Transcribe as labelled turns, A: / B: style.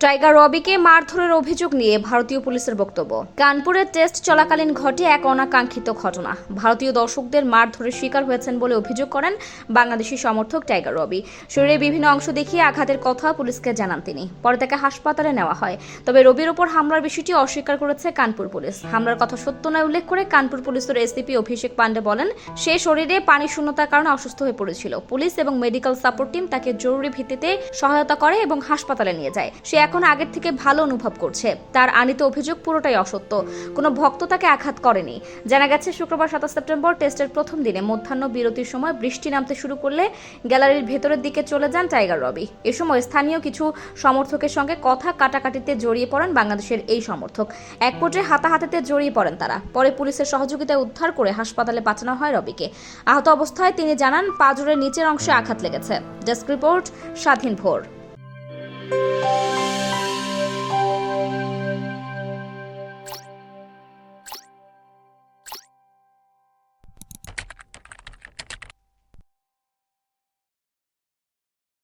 A: Tiger রবিকে মারধরের অভিযোগ নিয়ে ভারতীয় পুলিশের বক্তব্য। কানপুরে টেস্ট চলাকালীন ঘটে এক অনাকাঙ্ক্ষিত ঘটনা। ভারতীয় দর্শকদের মারধরের শিকার হয়েছেন বলে অভিযোগ করেন বাংলাদেশি সমর্থক টাইগার রবি। শরীরের বিভিন্ন অংশ দেখিয়ে আঘাতের কথা পুলিশকে জানান তিনি। পরে তাকে হাসপাতালে নেওয়া হয়। তবে রবির ওপর হামলার বিষয়টি অস্বীকার করেছে কানপুর পুলিশ। হামলার কথা সত্য নয় উল্লেখ করে কানপুর পুলিশের এসিপি অভিষেক পান্ডে বলেন, সে শরীরে পানি শূন্যতার কারণে অসুস্থ হয়ে পড়েছিল। পুলিশ এবং মেডিকেল সাপোর্ট টিম তাকে জরুরি ভিত্তিতে সহায়তা করে এবং হাসপাতালে নিয়ে যায়। সে এখন আগের থেকে ভালো অনুভব করছে। তার আনিত অভিযোগ পুরোটাই অসত্য। কোনো ভক্ত তাকে আঘাত করেনি। জানা গেছে, শুক্রবার 27 সেপ্টেম্বর টেস্টের প্রথম দিনে মধ্যাহ্ন বিরতির সময় বৃষ্টি নামতে শুরু করলে গ্যালারির ভেতরের দিকে চলে যান টাইগার রবি। এ সময় স্থানীয় কিছু সমর্থকের সঙ্গে কথা কাটাকাটিতে জড়িয়ে পড়েন বাংলাদেশের এই সমর্থক। এক পর্যায়ে হাতাহাতিতে জড়িয়ে পড়েন তারা। পরে পুলিশের সহযোগিতায় উদ্ধার করে হাসপাতালে পাঠানো হয় রবিকে। আহত অবস্থায় তিনি জানান, পাঁজরের নিচের অংশে আঘাত লেগেছে। ডেস্ক রিপোর্ট, স্বাধীন ভোর।